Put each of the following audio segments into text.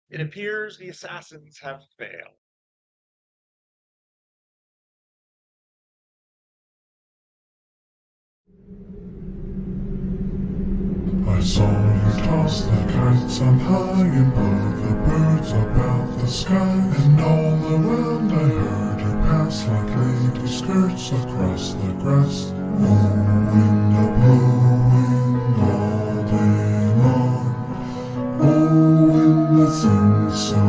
It appears the assassins have failed. I saw you toss the kites on high and blow the birds about the sky, and all around I heard you pass like lady skirts across the grass. Oh, wind a blowing all day long, oh, wind that sings so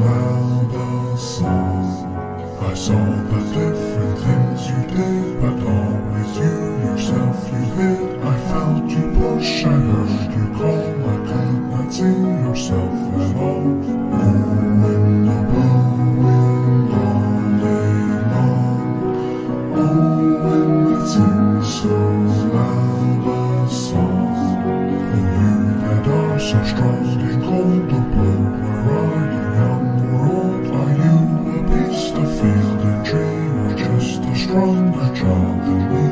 loud song. I saw the different things you did, but always you yourself you hid. I felt you push, I heard you call, I could not see yourself at all. Oh, in the blowing all day long. Oh, when it sings so loud a song. Oh, you that are so strong and cold, the blood, where are you, young or old? Are you a beast, a field, a tree, or just a stronger child than me?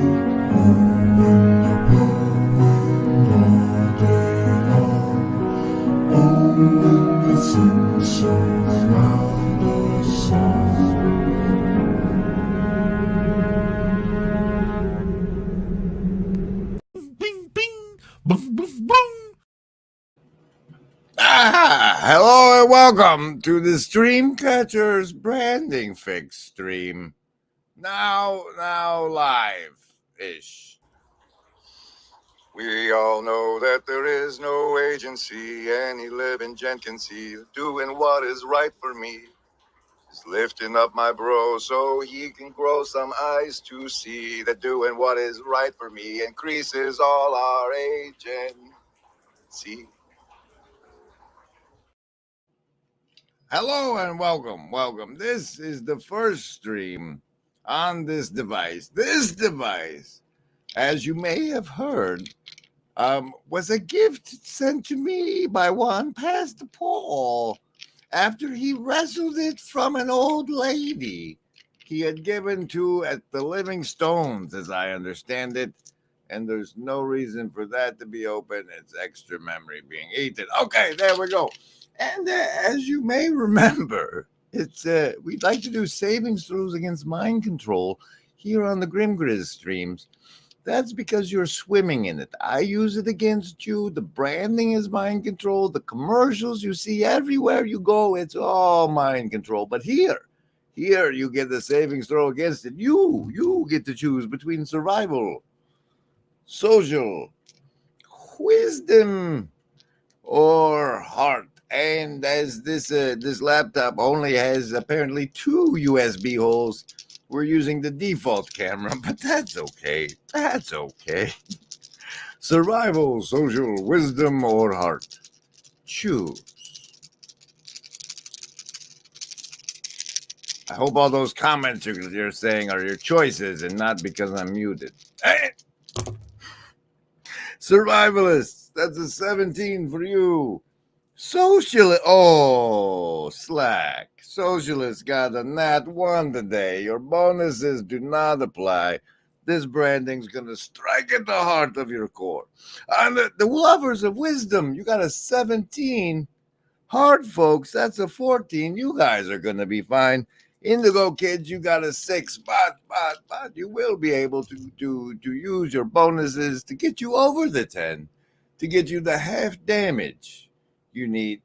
Oh, when the blowing all day long. Oh, when it sings so loud a song. Bing, bing, boom, boom, boom. Hello and welcome to the Streamcatcher's Branding Fix stream. Now live-ish. We all know that there is no agency any living gent can see doing what is right for me. Just lifting up my bro so he can grow some eyes to see that doing what is right for me increases all our agency. Hello and welcome. This is the first stream on this device. This device, as you may have heard, was a gift sent to me by one Pastor Paul after he wrestled it from an old lady he had given to at the Living Stones, as I understand it. And there's no reason for that to be open. It's extra memory being eaten. Okay, there we go. And as you may remember, it's we'd like to do savings throws against mind control here on the Grim Grizz streams. That's because you're swimming in it. I use it against you. The branding is mind control. The commercials you see everywhere you go, it's all mind control. But here you get the savings throw against it. You get to choose between survival, social, wisdom, or heart. And as this laptop only has apparently 2 USB holes, we're using the default camera, but that's okay. That's okay. Survival, social, wisdom, or heart. Choose. I hope all those comments you're saying are your choices and not because I'm muted. Hey! Survivalists, that's a 17 for you. Socialist, slack. Socialists got a nat 1 today. Your bonuses do not apply. This branding's going to strike at the heart of your core. And the lovers of wisdom, you got a 17. Hard folks, that's a 14. You guys are going to be fine. Indigo kids, you got a 6, but you will be able to use your bonuses to get you over the 10, to get you the half damage you need.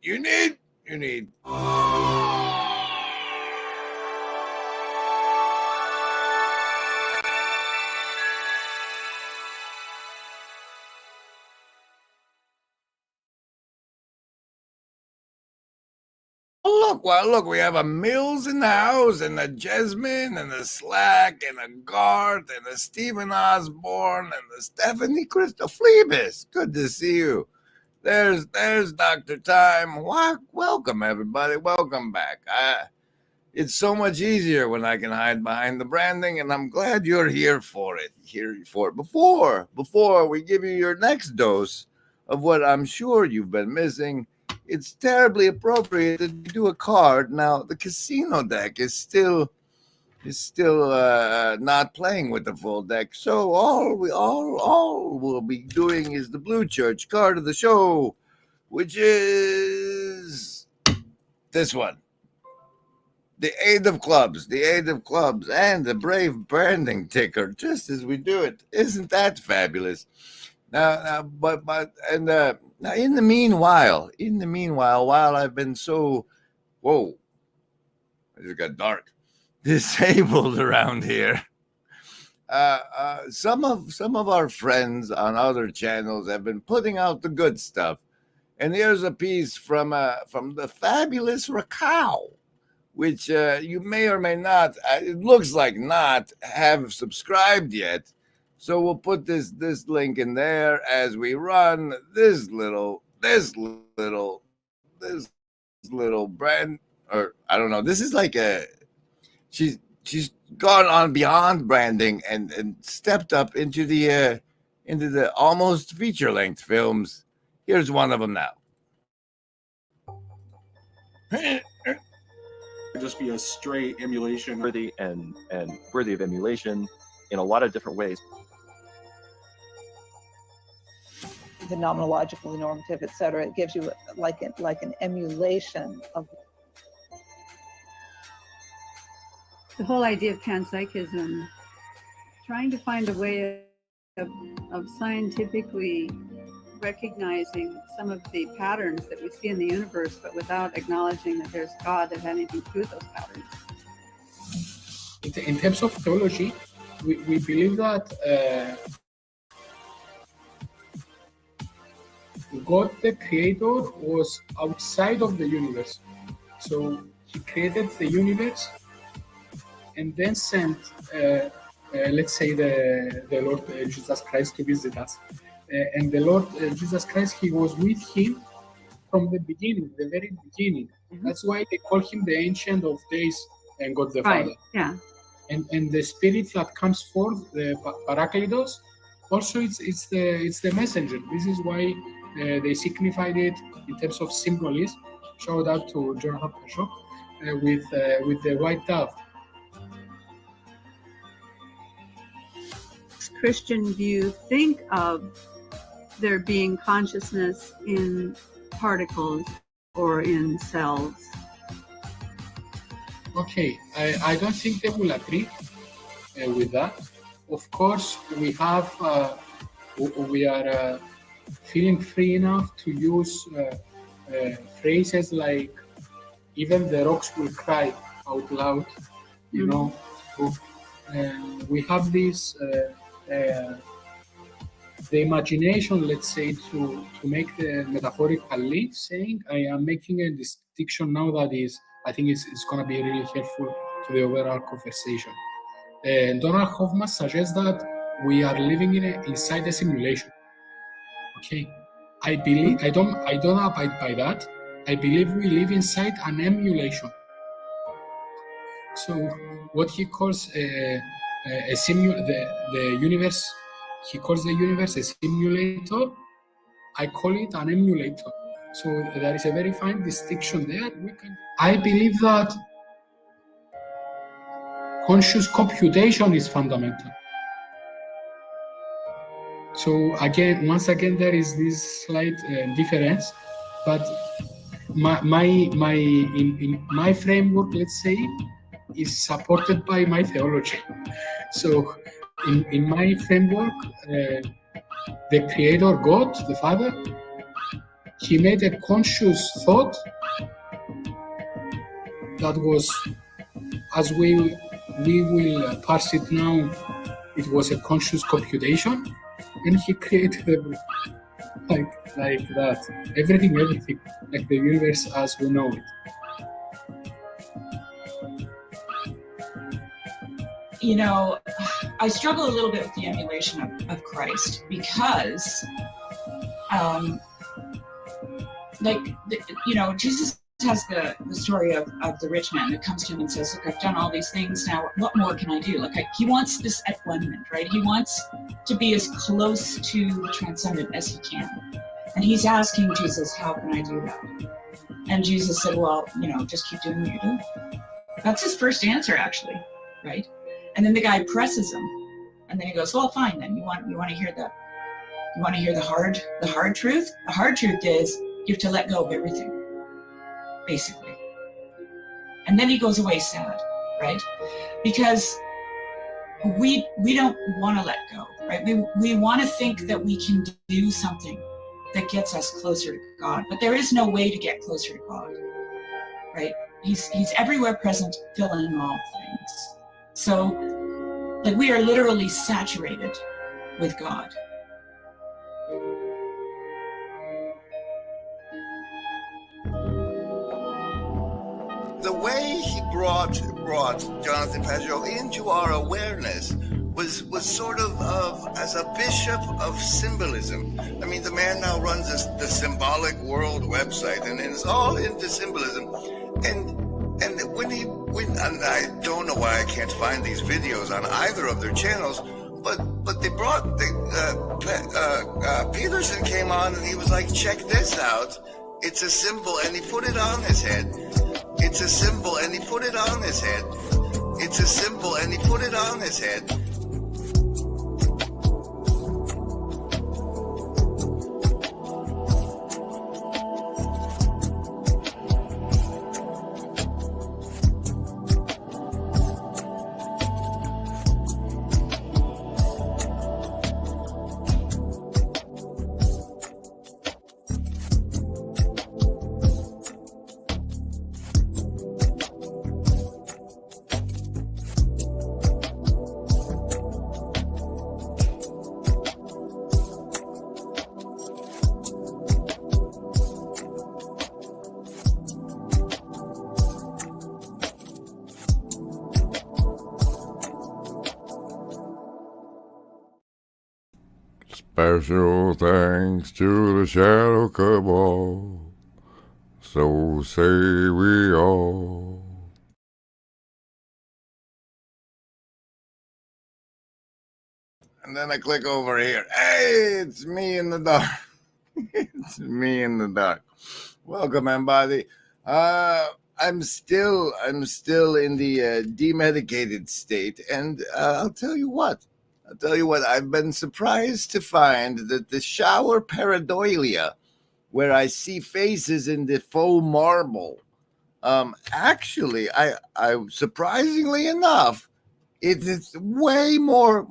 Look, we have a Mills in the house, and a Jasmine, and a Slack, and a Garth, and a Stephen Osborne, and the Stephanie Crystal Phlebas. Good to see you. There's Dr. Time. Welcome, everybody. Welcome back. It's so much easier when I can hide behind the branding, and I'm glad you're here for it. Before we give you your next dose of what I'm sure you've been missing, it's terribly appropriate to do a card. Now, the casino deck is still not playing with the full deck. So all we'll be doing is the Blue Church card of the show, which is this one. The 8 of clubs, and the brave branding ticker, just as we do it. Isn't that fabulous? Now, in the meanwhile, while I've been so, whoa, it just got dark, disabled around here. Some of our friends on other channels have been putting out the good stuff, and here's a piece from the fabulous Rascal, which you may or may not, it looks like not, have subscribed yet. So we'll put this link in there as we run this little brand, or I don't know. This is like she's gone on beyond branding and stepped up into the almost feature length films. Here's one of them now. Just be a straight emulation. Worthy and worthy of emulation in a lot of different ways. Phenomenologically normative, etc. It gives you like an emulation of. The whole idea of panpsychism, trying to find a way of scientifically recognizing some of the patterns that we see in the universe, but without acknowledging that there's God that had anything to do with those patterns. In terms of theology, we believe that God the Creator was outside of the universe. So he created the universe and then sent, let's say, the Lord Jesus Christ to visit us. And the Lord Jesus Christ, he was with him from the beginning, the very beginning. Mm-hmm. That's why they call him the Ancient of Days and God the Father. Yeah. And the Spirit that comes forth, the Parakletos, also it's the messenger. This is why they signified it in terms of symbolism. Shout out to Jonathan Pashok with the white dove. Christian view think of there being consciousness in particles or in cells? Okay, I don't think they will agree with that. Of course, we are feeling free enough to use phrases like even the rocks will cry out loud, you know. We have this the imagination, let's say, to make the metaphorical leap, saying I am making a distinction now that is, I think it's going to be really helpful to the overall conversation. Donald Hoffman suggests that we are living inside a simulation. Okay, I believe I don't abide by that. I believe we live inside an emulation. So what he calls the universe, he calls the universe a simulator. I call it an emulator. So there is a very fine distinction there. I believe that conscious computation is fundamental. So once again, there is this slight difference, but in my framework, let's say, is supported by my theology. So in my framework, the Creator God, the Father, he made a conscious thought that was, as we will parse it now, it was a conscious computation, and he created everything like that. Everything, like the universe as we know it. You know, I struggle a little bit with the emulation of Christ because, Jesus has the story of the rich man that comes to him and says, look, I've done all these things, now what more can I do? He wants this equanimity, right? He wants to be as close to the transcendent as he can. And he's asking Jesus, how can I do that? And Jesus said, well, just keep doing what you're doing. That's his first answer, actually, right? And then the guy presses him, and then he goes, well, fine, then you want to hear the hard truth? The hard truth is you have to let go of everything, basically. And then he goes away sad, right? Because we don't want to let go, right? We want to think that we can do something that gets us closer to God, but there is no way to get closer to God, right? He's everywhere present, filling in all things. So, we are literally saturated with God. the way he brought Jonathan Pageau into our awareness was sort of as a bishop of symbolism. I mean, the man now runs the Symbolic World website and is all into symbolism. And and I don't know why I can't find these videos on either of their channels, but they brought Peterson came on and he was like, check this out. It's a symbol, and he put it on his head. It's a symbol, and he put it on his head. It's a symbol, and he put it on his head. Special thanks to the Shadow Cabal, so say we all. And then I click over here. Hey, it's me in the dark. It's me in the dark. Welcome, everybody. I'm still in the demedicated state, and I'll tell you what, I've been surprised to find that the shower pareidolia, where I see faces in the faux marble, actually, I surprisingly enough, it is way more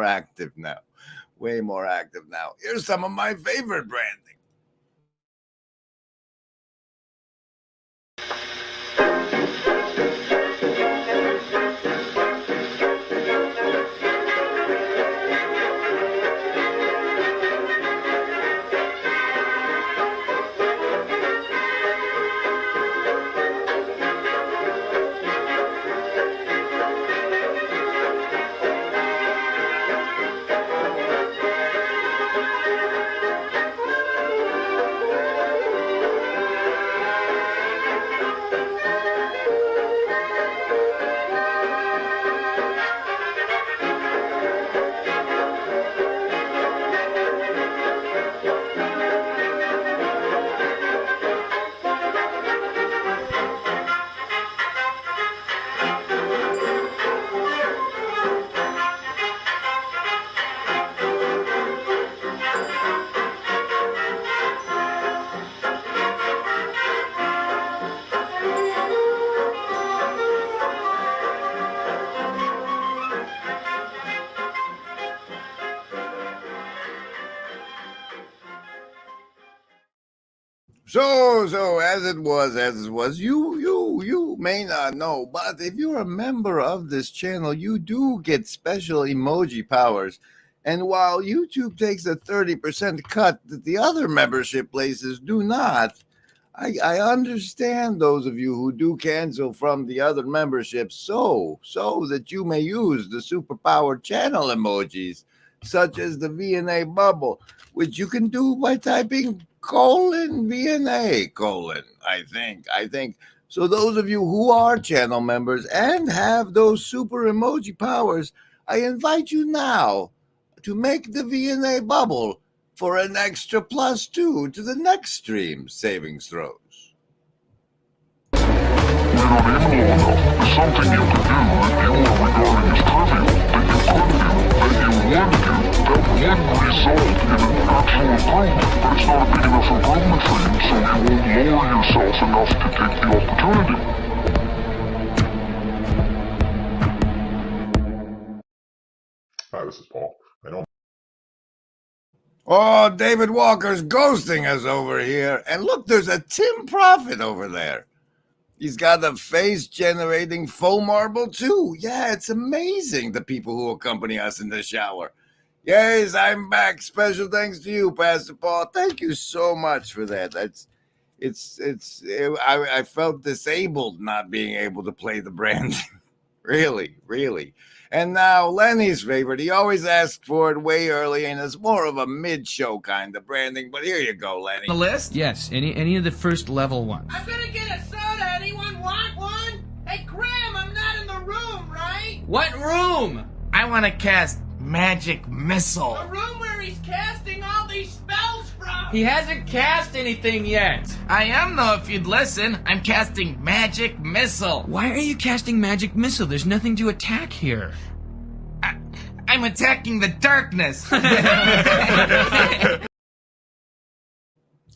active now. Way more active now. Here's some of my favorite branding. So as it was, you may not know, but if you're a member of this channel, you do get special emoji powers. And while YouTube takes a 30% cut that the other membership places do not, I understand those of you who do cancel from the other memberships so that you may use the superpowered channel emojis, such as the VNA bubble, which you can do by typing :VNA : I think. So those of you who are channel members and have those super emoji powers, I invite you now to make the VNA bubble for an extra +2 to the next stream savings throws. We're not able enough is something you can do that you are regarding as trivial, that you could do, that you would do, that would result in an actual improvement, but it's not a big enough improvement for you, so you won't lower yourself enough to take the opportunity. Hi, this is Paul. I don't. Oh, David Walker's ghosting us over here. And look, there's a Tim Profit over there. He's got a face-generating faux marble, too. Yeah, it's amazing, the people who accompany us in the shower. Yes, I'm back. Special thanks to you, Pastor Paul. Thank you so much for that. I felt disabled not being able to play the branding. Really, really. And now Lenny's favorite. He always asks for it way early, and it's more of a mid-show kind of branding. But here you go, Lenny. The list? Yes, any of the first level ones. I'm gonna get a soda. Anyone want one? Hey, Graham, I'm not in the room, right? What room? I want to cast Magic Missile. The room where he's casting all these spells from. He hasn't cast anything yet. I am, though, if you'd listen. I'm casting Magic Missile. Why are you casting Magic Missile? There's nothing to attack here. I'm attacking the darkness.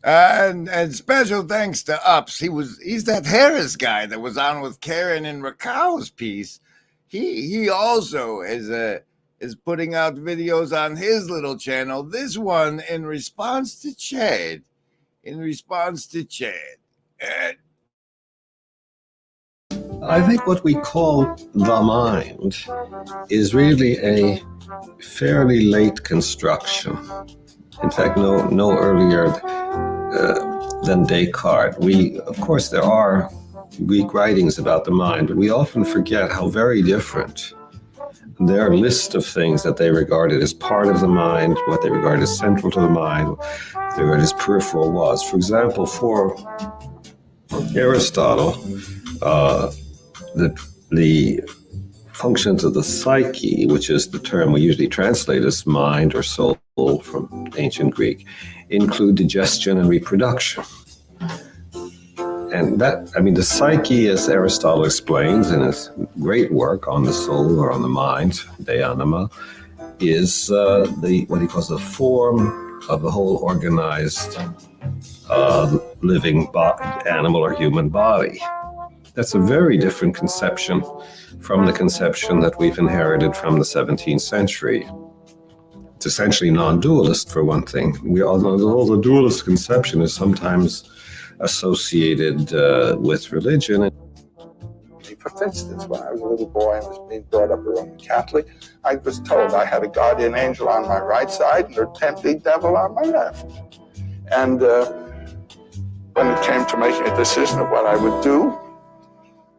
And special thanks to Ups. He's that Harris guy that was on with Karen and Rakow's piece. He also is putting out videos on his little channel. This one in response to Chad. I think what we call the mind is really a fairly late construction. In fact, no earlier than Descartes. Of course, there are Greek writings about the mind, but we often forget how very different their list of things that they regarded as part of the mind, what they regarded as central to the mind, what they regarded as peripheral was. For example, for Aristotle, the functions of the psyche, which is the term we usually translate as mind or soul from ancient Greek, include digestion and reproduction. And the psyche, as Aristotle explains in his great work on the soul or on the mind, De Anima, is what he calls the form of the whole organized living animal or human body. That's a very different conception from the conception that we've inherited from the 17th century. It's essentially non-dualist, for one thing. Although the dualist conception is sometimes associated with religion. For instance, when I was a little boy and was being brought up a Roman Catholic, I was told I had a guardian angel on my right side and a tempting devil on my left. And when it came to making a decision of what I would do,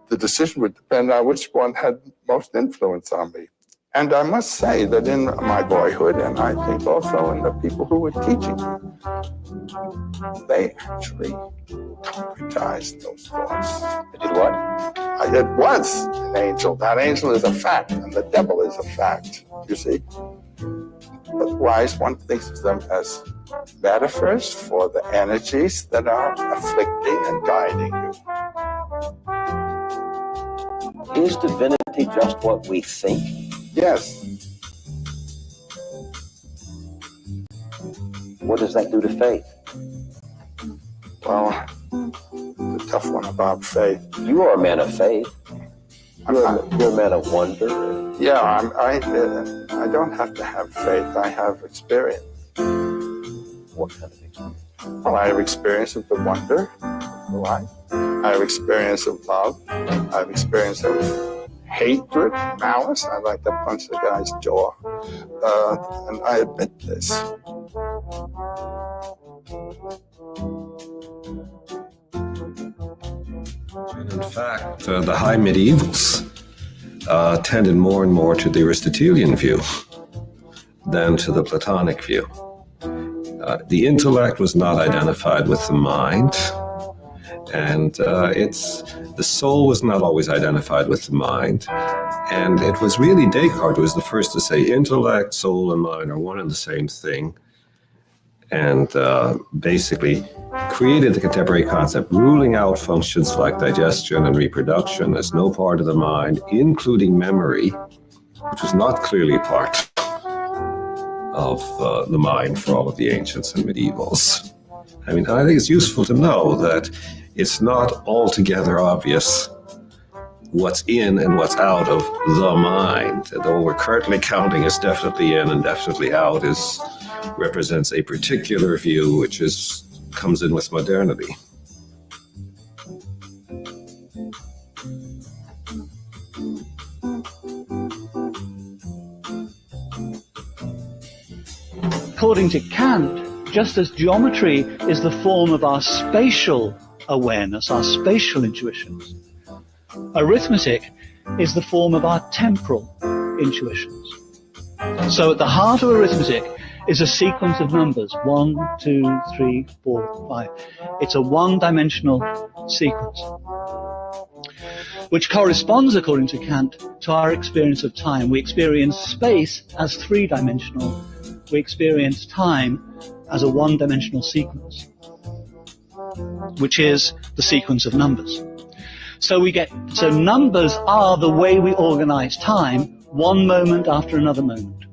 the decision would depend on which one had most influence on me. And I must say that in my boyhood, and I think also in the people who were teaching me, they actually concretized those thoughts. They did what? It was an angel. That angel is a fact, and the devil is a fact, you see. Otherwise, one thinks of them as metaphors for the energies that are afflicting and guiding you. Is divinity just what we think? Yes. What does that do to faith? Well, the tough one about faith. You are a man of faith. You're a man of wonder. Yeah, I don't have to have faith. I have experience. What kind of experience? Well, I have experience of the wonder of life. I have experience of love. I have experience of hatred, malice. I'd like to punch the guy's jaw. And I admit this. In fact, the high medievals tended more and more to the Aristotelian view than to the Platonic view. The intellect was not identified with the mind, and the soul was not always identified with the mind. And it was really Descartes who was the first to say intellect, soul, and mind are one and the same thing, and basically created the contemporary concept, ruling out functions like digestion and reproduction as no part of the mind, including memory, which was not clearly part of the mind for all of the ancients and medievals. I mean, I think it's useful to know that it's not altogether obvious what's in and what's out of the mind. Though we're currently counting as definitely in and definitely out represents a particular view which comes in with modernity. According to Kant, just as geometry is the form of our spatial awareness, our spatial intuitions, arithmetic is the form of our temporal intuitions. So at the heart of arithmetic is a sequence of numbers, 1, 2, 3, 4, 5. It's a one-dimensional sequence, which corresponds, according to Kant, to our experience of time. We experience space as three-dimensional. We experience time as a one-dimensional sequence, which is the sequence of numbers. So numbers are the way we organize time, one moment after another moment.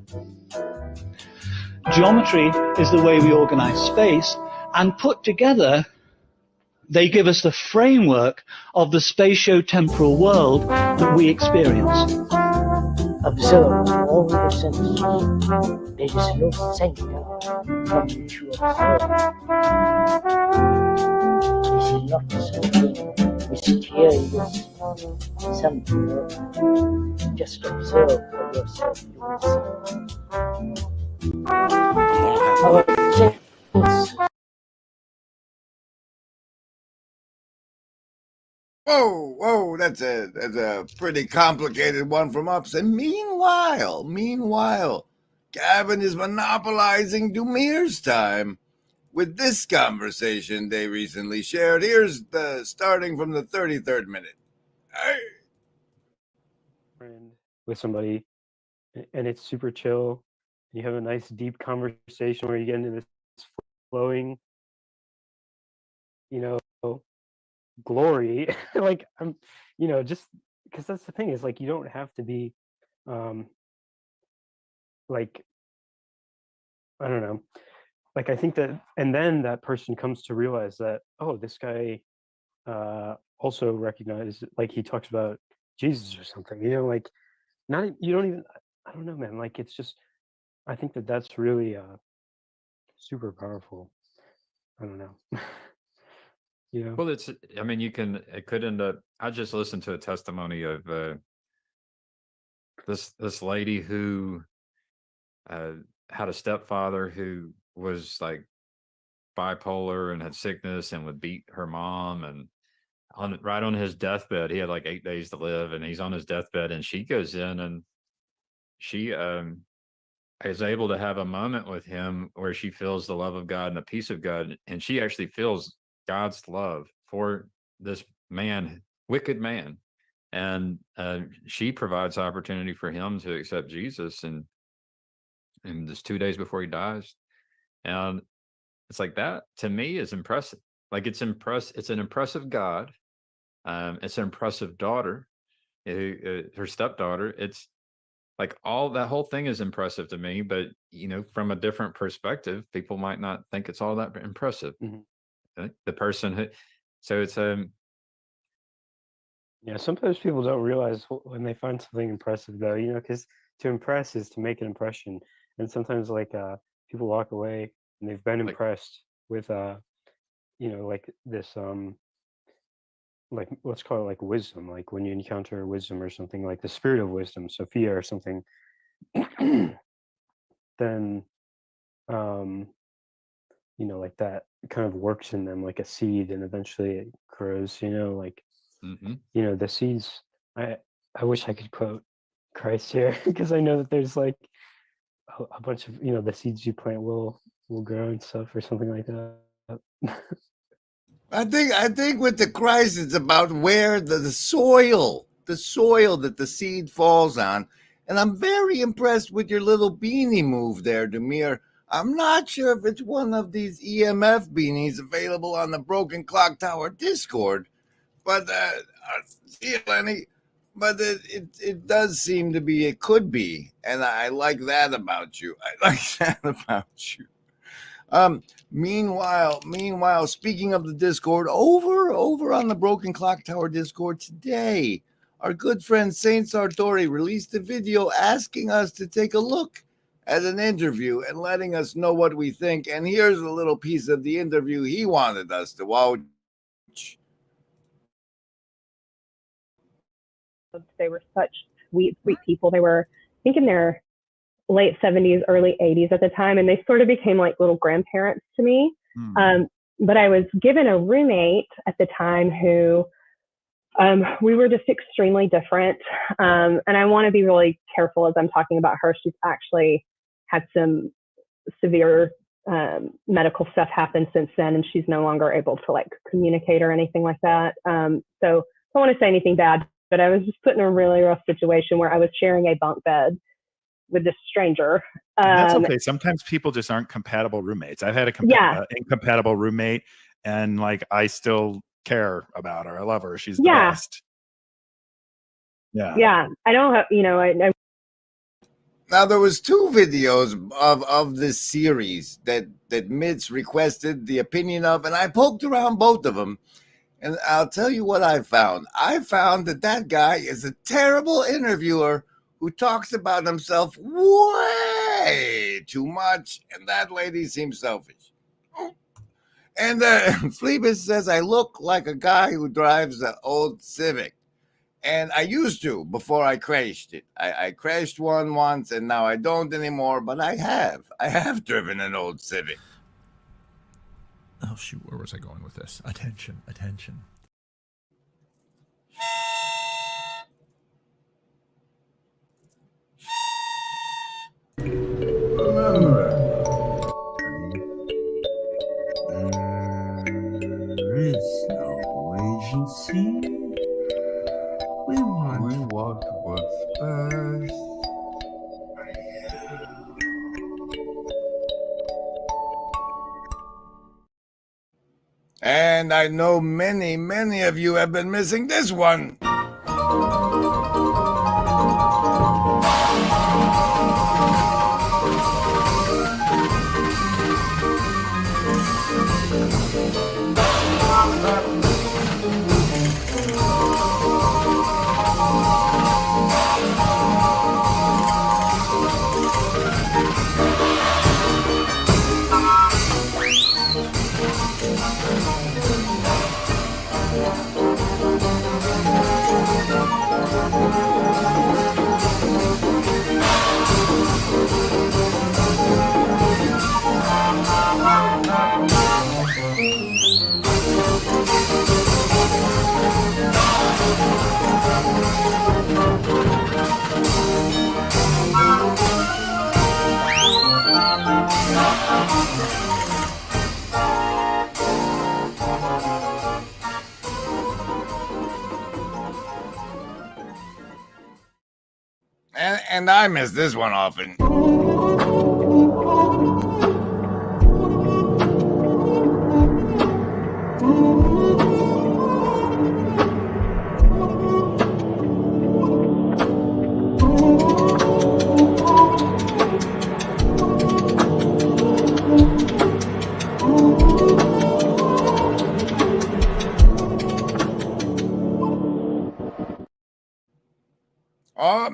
Geometry is the way we organize space, and put together, they give us the framework of the spatio-temporal world that we experience. Observe all the senses. There is no center from which you observe. This is not something mysterious, something just observe for yourself. You will see. Our sense. Whoa, that's a pretty complicated one from Ups. And meanwhile, Gavin is monopolizing Dumir's time with this conversation they recently shared. Here's the starting from the 33rd minute. With somebody, and it's super chill. You have a nice deep conversation where you get into this flowing, glory. Like just because that's the thing is like you don't have to be like I don't know, like I think that, and then that person comes to realize that, oh, this guy also recognizes, like he talks about Jesus or something, like not, you don't even, I don't know, man, like it's just, I think that that's really super powerful. I don't know. Well, I mean, it could end up, I just listened to a testimony of this lady who had a stepfather who was like bipolar and had sickness and would beat her mom, and right on his deathbed, he had like 8 days to live, and he's on his deathbed, and she goes in and she is able to have a moment with him where she feels the love of God and the peace of God, and she actually feels God's love for this man, wicked man, and she provides opportunity for him to accept Jesus, and just 2 days before he dies, and it's like that to me is impressive. Like it's an impressive God, it's an impressive daughter, her stepdaughter. It's like all that whole thing is impressive to me, but from a different perspective, people might not think it's all that impressive. The person who, so it's sometimes people don't realize when they find something impressive though, because to impress is to make an impression, and sometimes like people walk away and they've been impressed with like this like let's call it like wisdom, like when you encounter wisdom or something, like the spirit of wisdom, Sophia or something, then like that kind of works in them like a seed, and eventually it grows, like the seeds. I wish I could quote Christ here because I know that there's like a bunch of the seeds you plant will grow and stuff or something like that. I think with the Christ, it's about where the soil that the seed falls on. And I'm very impressed with your little beanie move there, Dumir. I'm not sure if it's one of these EMF beanies available on the Broken Clock Tower Discord, but Lenny, but it does seem to be, it could be, and I like that about you. Meanwhile, speaking of the Discord, over on the Broken Clock Tower Discord today, our good friend Saint Sartori released a video asking us to take a look at an interview and letting us know what we think. And here's a little piece of the interview he wanted us to watch. They were such sweet people. They were, I think in their late 70s, early 80s at the time, and they sort of became like little grandparents to me. But I was given a roommate at the time who we were just extremely different. And I want to be really careful as I'm talking about her. She's actually had some severe medical stuff happen since then, and she's no longer able to like communicate or anything like that. So I don't want to say anything bad, but I was just put in a really rough situation where I was sharing a bunk bed with this stranger. And that's okay. Sometimes people just aren't compatible roommates. I've had a incompatible roommate, and like I still care about her. I love her. She's the best. Yeah. I don't have, I Now there was 2 videos of this series that Mitch requested the opinion of, and I poked around both of them, and I'll tell you what I found. I found that guy is a terrible interviewer who talks about himself way too much, and that lady seems selfish. And Phoebus says I look like a guy who drives an old Civic. And I used to before I crashed it. I crashed one once, and now I don't anymore, but I have driven an old Civic. Oh, shoot, where was I going with this? Attention. There is no agency. We want what's best. And I know many of you have been missing this one. And I miss this one often.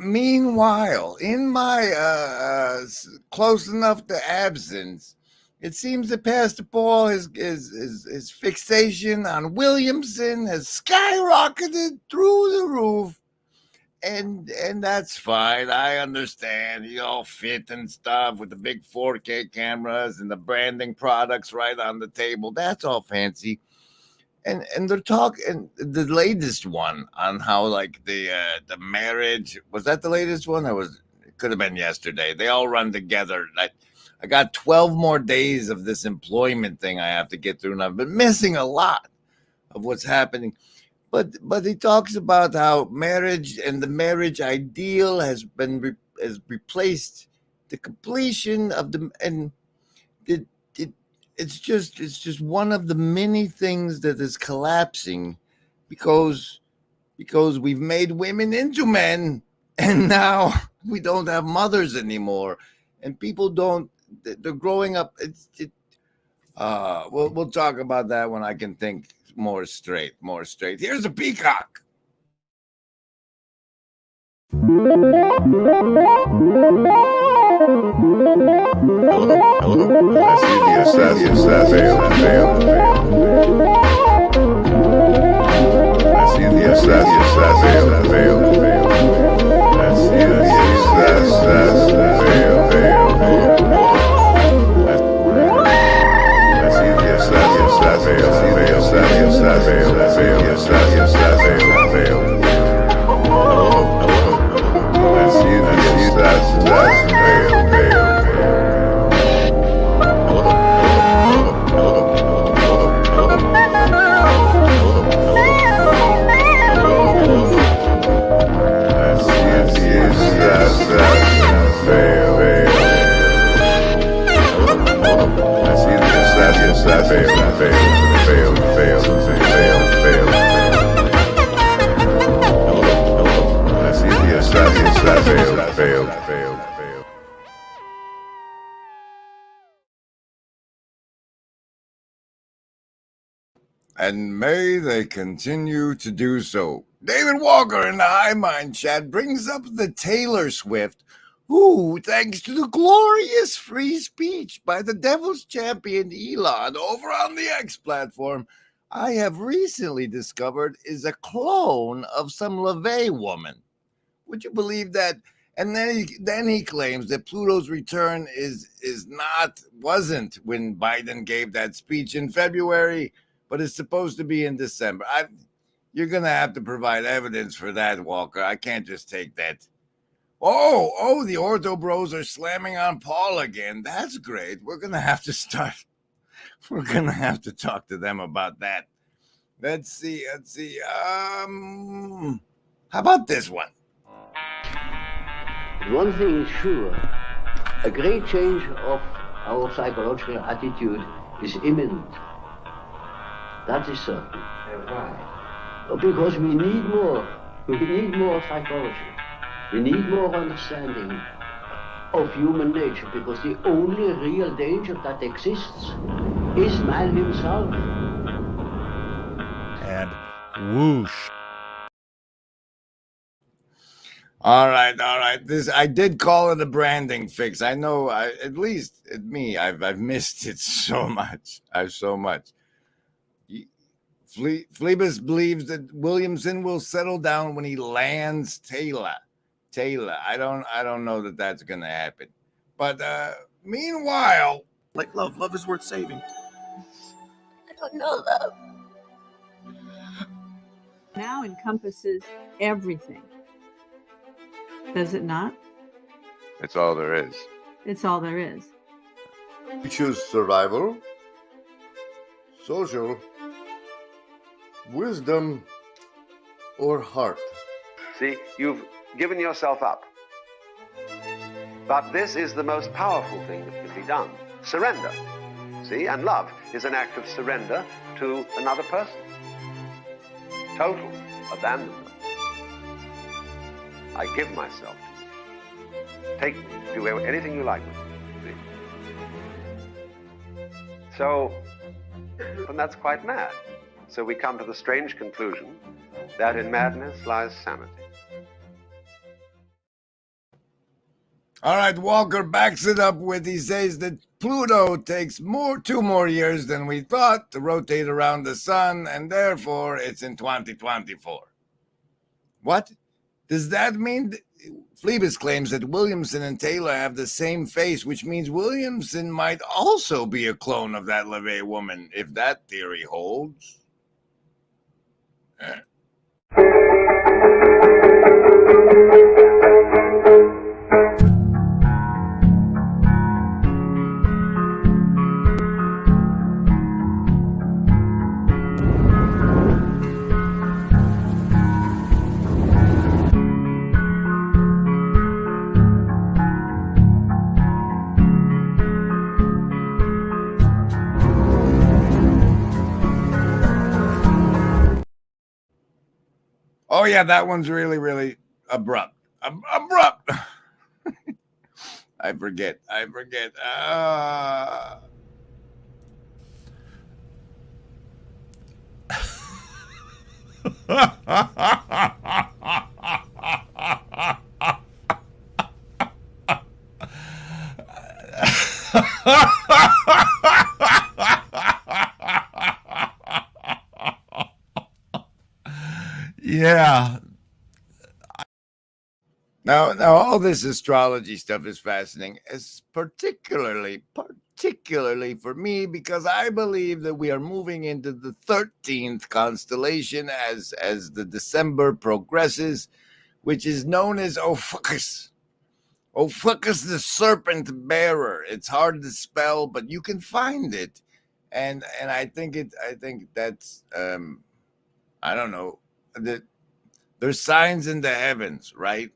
Meanwhile, in my close enough to absence, it seems that Pastor Paul, his fixation on Williamson has skyrocketed through the roof, and that's fine. I understand. He all fit and stuff with the big 4K cameras and the branding products right on the table. That's all fancy. And they're talking the latest one on how like the marriage, was that the latest one? It could have been yesterday. They all run together. I got 12 more days of this employment thing I have to get through, and I've been missing a lot of what's happening. But he talks about how marriage and the marriage ideal has replaced the completion of it's just one of the many things that is collapsing because we've made women into men, and now we don't have mothers anymore, and people they're growing up. We'll talk about that when I can think more straight. Here's a peacock. Hello. I see the assassin. I see the assassin. I see the assassin. And may they continue to do so. David Walker in the High Mind chat brings up the Taylor Swift, who, thanks to the glorious free speech by the Devil's Champion Elon over on the X platform, I have recently discovered is a clone of some LaVey woman. Would you believe that? And then he claims that Pluto's return wasn't when Biden gave that speech in February, but it's supposed to be in December. You're going to have to provide evidence for that, Walker. I can't just take that. Oh, the Ortho Bros are slamming on Paul again. That's great. We're going to have to talk to them about that. Let's see. How about this one? One thing is sure, a great change of our psychological attitude is imminent. That is certain. Why? Because we need more. We need more psychology. We need more understanding of human nature, because the only real danger that exists is man himself. And whoosh. All right. I did call it a branding fix. I know. At least me. I've missed it so much. Phlebas believes that Williamson will settle down when he lands Taylor. I don't know that that's gonna happen. But meanwhile, like love is worth saving. I don't know love. Now encompasses everything. Does it not? It's all there is. It's all there is. You choose survival, social, wisdom, or heart. See, you've given yourself up. But this is the most powerful thing that can be done. Surrender. See, and love is an act of surrender to another person. Total abandonment. I give myself to you. Take me, do anything you like with me. See? So, and that's quite mad. So we come to the strange conclusion that in madness lies sanity. All right, Walker backs it up with, he says that Pluto takes 2 more years than we thought to rotate around the sun, and therefore it's in 2024. What? Does that mean Phlebas claims that Williamson and Taylor have the same face, which means Williamson might also be a clone of that LaVey woman, if that theory holds? Oh, yeah, that one's really, really abrupt. Abrupt. I forget. Yeah. Now, all this astrology stuff is fascinating, particularly particularly for me, because I believe that we are moving into the 13th constellation as the December progresses, which is known as Ophiuchus. Ophiuchus the serpent bearer. It's hard to spell, but you can find it. And I think that's I don't know, that there's signs in the heavens, right?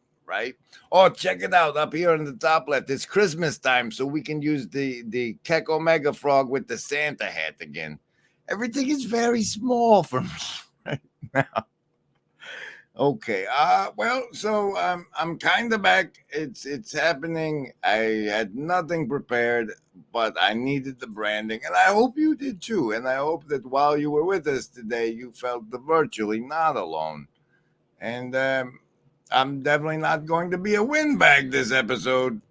Oh, check it out up here on the top left. It's Christmas time, so we can use the Keck Omega frog with the Santa hat again. Everything is very small for me right now. Okay. Well, so I'm kind of back. It's happening. I had nothing prepared, but I needed the branding, and I hope you did too. And I hope that while you were with us today, you felt virtually not alone. And I'm definitely not going to be a windbag this episode.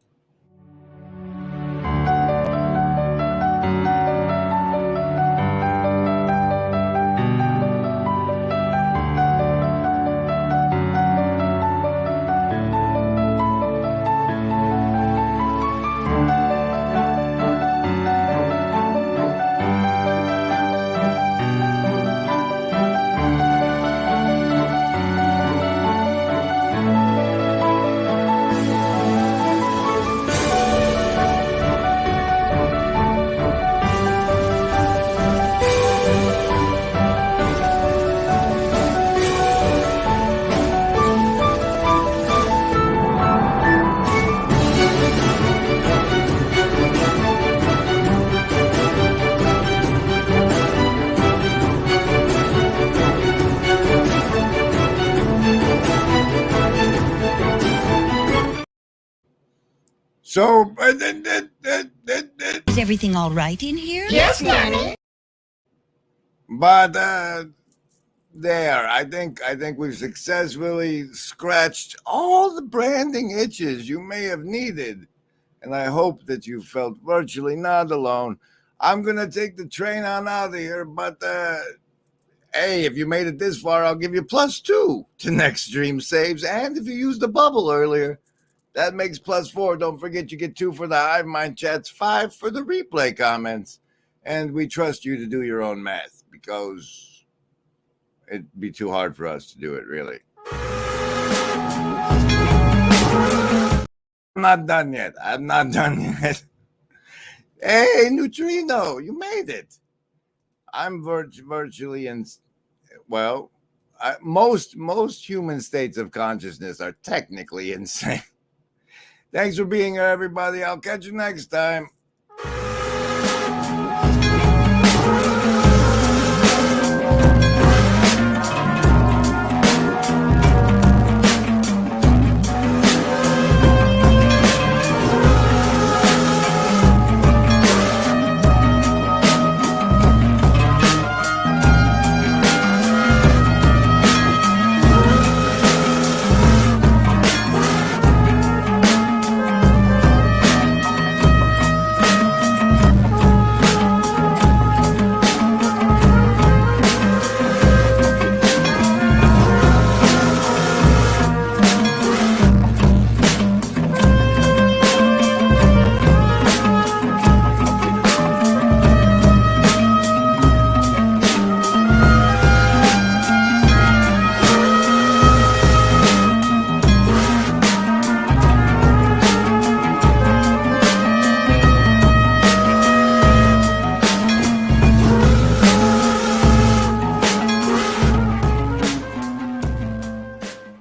So, is everything all right in here? Yes, Nanny. But there, I think we've successfully scratched all the branding itches you may have needed, and I hope that you felt virtually not alone. I'm gonna take the train on out of here, but hey, if you made it this far, I'll give you +2 to next stream saves, and if you used the bubble earlier, that makes +4. Don't forget you get 2 for the Hive Mind chats, 5 for the replay comments. And we trust you to do your own math because it'd be too hard for us to do it, really. I'm not done yet. Hey, Neutrino, you made it. I'm virtually in, well, most human states of consciousness are technically insane. Thanks for being here, everybody. I'll catch you next time.